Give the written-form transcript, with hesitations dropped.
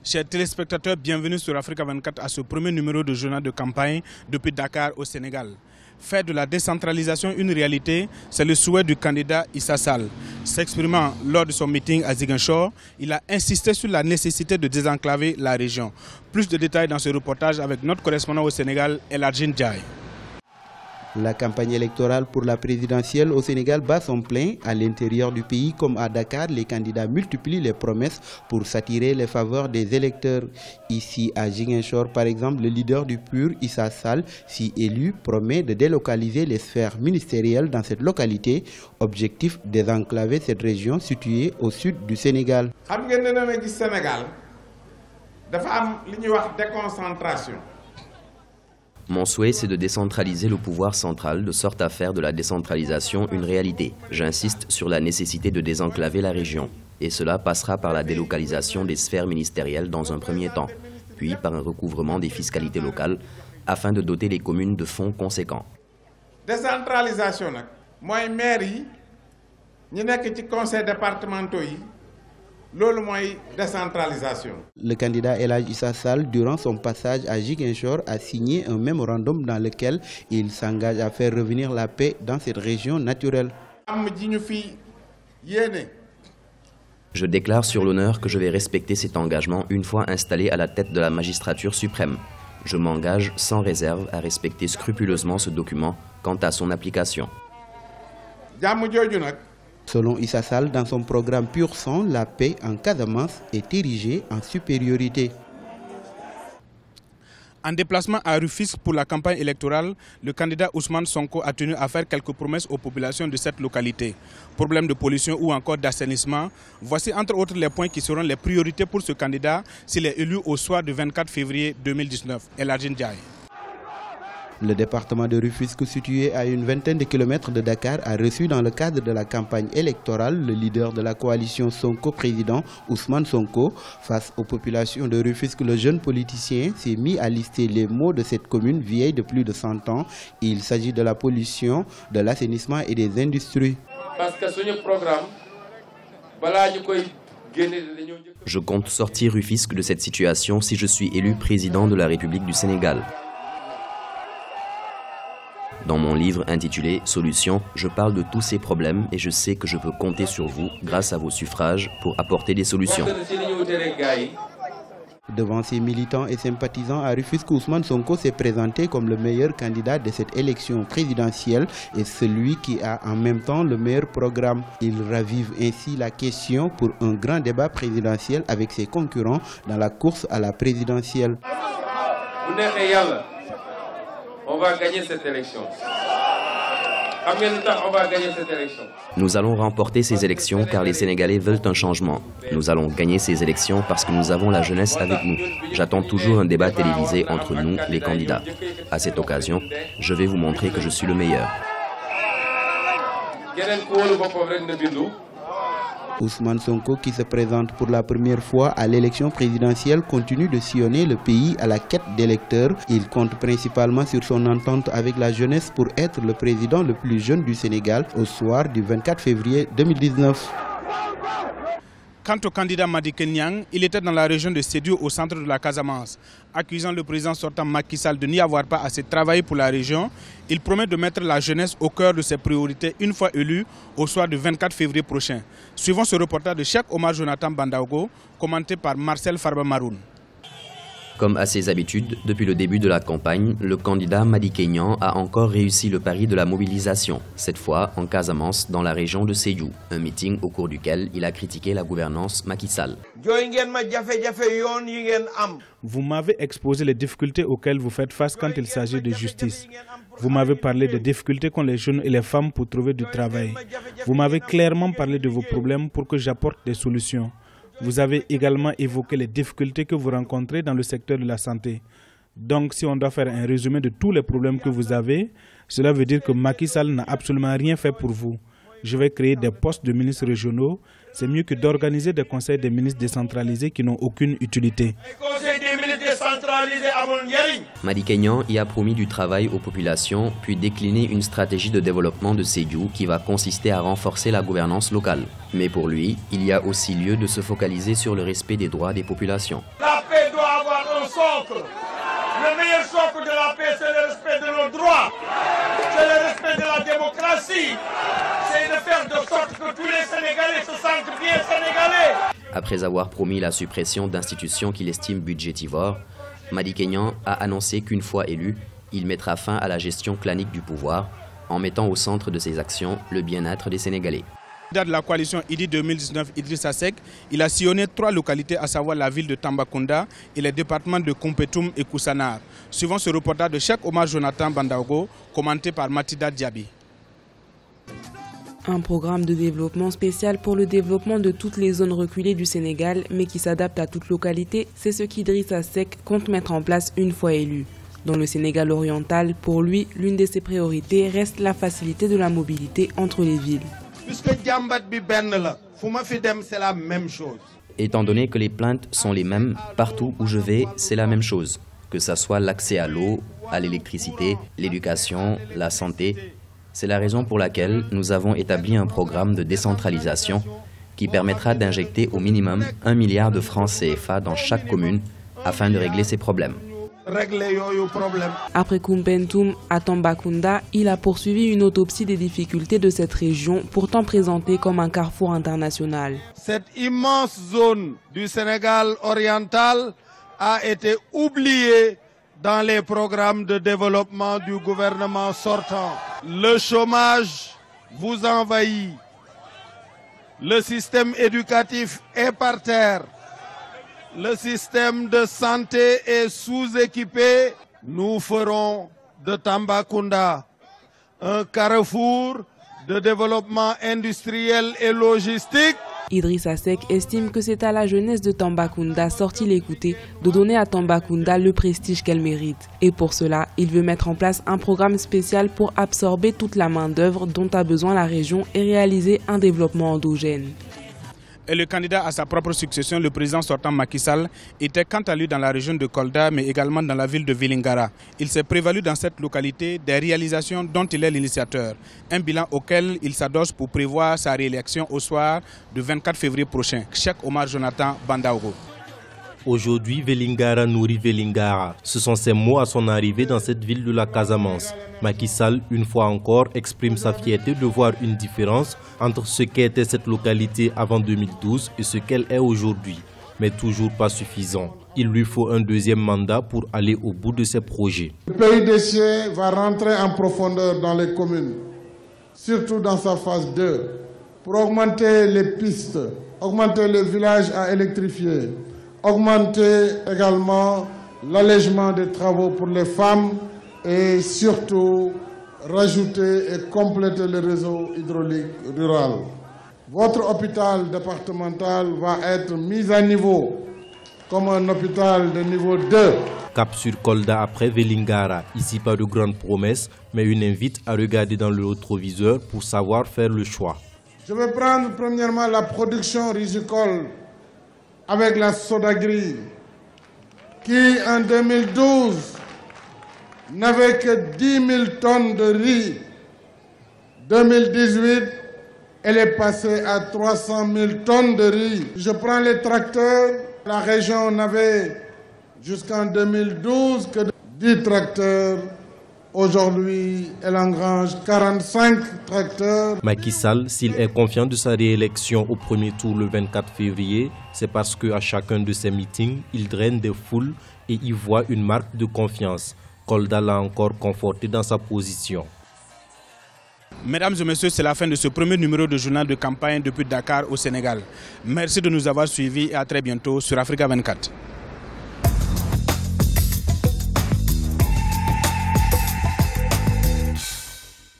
Chers téléspectateurs, bienvenue sur Africa 24 à ce premier numéro de journal de campagne depuis Dakar au Sénégal. Faire de la décentralisation une réalité, c'est le souhait du candidat Issa Sall. S'exprimant lors de son meeting à Ziguinchor, il a insisté sur la nécessité de désenclaver la région. Plus de détails dans ce reportage avec notre correspondant au Sénégal, Eladjin Ndiaye. La campagne électorale pour la présidentielle au Sénégal bat son plein. À l'intérieur du pays comme à Dakar, les candidats multiplient les promesses pour s'attirer les faveurs des électeurs. Ici à Ziguinchor, par exemple, le leader du PUR, Issa Sall, si élu, promet de délocaliser les sphères ministérielles dans cette localité. Objectif, désenclaver cette région située au sud du Sénégal. Déconcentration. Mon souhait, c'est de décentraliser le pouvoir central de sorte à faire de la décentralisation une réalité. J'insiste sur la nécessité de désenclaver la région. Et cela passera par la délocalisation des sphères ministérielles dans un premier temps, puis par un recouvrement des fiscalités locales, afin de doter les communes de fonds conséquents. Décentralisation, moi, maire, nous sommes dans conseil départemental. Décentralisation. Le candidat Elhadji Issa Sall, durant son passage à Ziguinchor, a signé un mémorandum dans lequel il s'engage à faire revenir la paix dans cette région naturelle. Je déclare sur l'honneur que je vais respecter cet engagement une fois installé à la tête de la magistrature suprême. Je m'engage sans réserve à respecter scrupuleusement ce document quant à son application. Selon Issa Sall, dans son programme Pur Sang, la paix en Casamance est érigée en supériorité. En déplacement à Rufisque pour la campagne électorale, le candidat Ousmane Sonko a tenu à faire quelques promesses aux populations de cette localité. Problèmes de pollution ou encore d'assainissement, voici entre autres les points qui seront les priorités pour ce candidat s'il est élu au soir du 24 février 2019. Eladjin Ndiaye. Le département de Rufisque, situé à une vingtaine de kilomètres de Dakar, a reçu dans le cadre de la campagne électorale le leader de la coalition Sonko président, Ousmane Sonko. Face aux populations de Rufisque, le jeune politicien s'est mis à lister les maux de cette commune vieille de plus de 100 ans. Il s'agit de la pollution, de l'assainissement et des industries. Parce que ce programme, je compte sortir Rufisque de cette situation si je suis élu président de la République du Sénégal. Dans mon livre intitulé « Solutions », je parle de tous ces problèmes et je sais que je peux compter sur vous, grâce à vos suffrages, pour apporter des solutions. Devant ses militants et sympathisants à Rufisque, Ousmane Sonko s'est présenté comme le meilleur candidat de cette élection présidentielle et celui qui a en même temps le meilleur programme. Il ravive ainsi la question pour un grand débat présidentiel avec ses concurrents dans la course à la présidentielle. On va gagner cette élection. On va gagner cette élection. Nous allons remporter ces élections car les Sénégalais veulent un changement. Nous allons gagner ces élections parce que nous avons la jeunesse avec nous. J'attends toujours un débat télévisé entre nous, les candidats. À cette occasion, je vais vous montrer que je suis le meilleur. Ousmane Sonko, qui se présente pour la première fois à l'élection présidentielle, continue de sillonner le pays à la quête d'électeurs. Il compte principalement sur son entente avec la jeunesse pour être le président le plus jeune du Sénégal au soir du 24 février 2019. Quant au candidat Madické Niang, il était dans la région de Sédhiou au centre de la Casamance. Accusant le président sortant Macky Sall de n'y avoir pas assez travaillé pour la région, il promet de mettre la jeunesse au cœur de ses priorités une fois élu au soir du 24 février prochain. Suivons ce reportage de Cheikh Omar Jonathan Bandaogo, commenté par Marcel Farba Maroun. Comme à ses habitudes, depuis le début de la campagne, le candidat Madické Niang a encore réussi le pari de la mobilisation, cette fois en Casamance, dans la région de Sédhiou, un meeting au cours duquel il a critiqué la gouvernance Macky Sall. Vous m'avez exposé les difficultés auxquelles vous faites face quand il s'agit de justice. Vous m'avez parlé des difficultés qu'ont les jeunes et les femmes pour trouver du travail. Vous m'avez clairement parlé de vos problèmes pour que j'apporte des solutions. Vous avez également évoqué les difficultés que vous rencontrez dans le secteur de la santé. Donc, si on doit faire un résumé de tous les problèmes que vous avez, cela veut dire que Macky Sall n'a absolument rien fait pour vous. Je vais créer des postes de ministres régionaux. C'est mieux que d'organiser des conseils des ministres décentralisés qui n'ont aucune utilité. Les conseils des ministres décentralisé amul njariñ. Madické Niang y a promis du travail aux populations, puis décliné une stratégie de développement de Sédhiou qui va consister à renforcer la gouvernance locale. Mais pour lui, il y a aussi lieu de se focaliser sur le respect des droits des populations. La paix doit avoir un socle. Le meilleur socle de la paix, c'est le respect de nos droits. C'est le respect de la démocratie. C'est de faire de sorte que tous les Sénégalais se sentent bien sénégalais. Après avoir promis la suppression d'institutions qu'il estime budgétivores, Madické Niang a annoncé qu'une fois élu, il mettra fin à la gestion clanique du pouvoir en mettant au centre de ses actions le bien-être des Sénégalais. De la coalition IDI 2019 Idrissa Seck, il a sillonné 3 localités, à savoir la ville de Tambacounda et les départements de Koumpentoum et Koussanar. Suivant ce reportage de Cheikh Omar Jonathan Bandaogo, commenté par Matida Diaby. Un programme de développement spécial pour le développement de toutes les zones reculées du Sénégal, mais qui s'adapte à toute localité, c'est ce qu'Idrissa Seck compte mettre en place une fois élu. Dans le Sénégal oriental, pour lui, l'une de ses priorités reste la facilité de la mobilité entre les villes. Puisque Djambat bi benn la, fuma fi dem c'est la même chose. Étant donné que les plaintes sont les mêmes partout où je vais, c'est la même chose. Que ce soit l'accès à l'eau, à l'électricité, l'éducation, la santé. C'est la raison pour laquelle nous avons établi un programme de décentralisation qui permettra d'injecter au minimum 1 milliard de francs CFA dans chaque commune afin de régler ces problèmes. Après Koumpentoum à Tambacounda, il a poursuivi une autopsie des difficultés de cette région, pourtant présentée comme un carrefour international. Cette immense zone du Sénégal oriental a été oubliée dans les programmes de développement du gouvernement sortant. Le chômage vous envahit. Le système éducatif est par terre. Le système de santé est sous-équipé. Nous ferons de Tambacounda un carrefour de développement industriel et logistique. Idrissa Seck estime que c'est à la jeunesse de Tambacounda, sortie l'écouter, de donner à Tambacounda le prestige qu'elle mérite. Et pour cela, il veut mettre en place un programme spécial pour absorber toute la main-d'œuvre dont a besoin la région et réaliser un développement endogène. Et le candidat à sa propre succession, le président sortant Macky Sall, était quant à lui dans la région de Kolda, mais également dans la ville de Vélingara. Il s'est prévalu dans cette localité des réalisations dont il est l'initiateur. Un bilan auquel il s'adosse pour prévoir sa réélection au soir du 24 février prochain. Cheikh Omar Jonathan Bandaogo. Aujourd'hui, Vélingara nourrit Vélingara. Ce sont ces mots à son arrivée dans cette ville de la Casamance. Macky Sall, une fois encore, exprime sa fierté de voir une différence entre ce qu'était cette localité avant 2012 et ce qu'elle est aujourd'hui. Mais toujours pas suffisant. Il lui faut un deuxième mandat pour aller au bout de ses projets. Le PUDC va rentrer en profondeur dans les communes, surtout dans sa phase 2, pour augmenter les pistes, augmenter les villages à électrifier, augmenter également l'allègement des travaux pour les femmes et surtout rajouter et compléter le réseau hydraulique rural. Votre hôpital départemental va être mis à niveau comme un hôpital de niveau 2. Cap sur Kolda après Vélingara. Ici pas de grandes promesses, mais une invite à regarder dans le rétroviseur pour savoir faire le choix. Je vais prendre premièrement la production risicole avec la Sodagri, qui en 2012 n'avait que 10 000 tonnes de riz. 2018, elle est passée à 300 000 tonnes de riz. Je prends les tracteurs. La région n'avait jusqu'en 2012 que 10 tracteurs. Aujourd'hui, elle engrange 45 tracteurs. Macky Sall, s'il est confiant de sa réélection au premier tour le 24 février, c'est parce qu'à chacun de ses meetings, il draine des foules et y voit une marque de confiance. Kolda l'a encore conforté dans sa position. Mesdames et messieurs, c'est la fin de ce premier numéro de journal de campagne depuis Dakar au Sénégal. Merci de nous avoir suivis et à très bientôt sur Africa 24.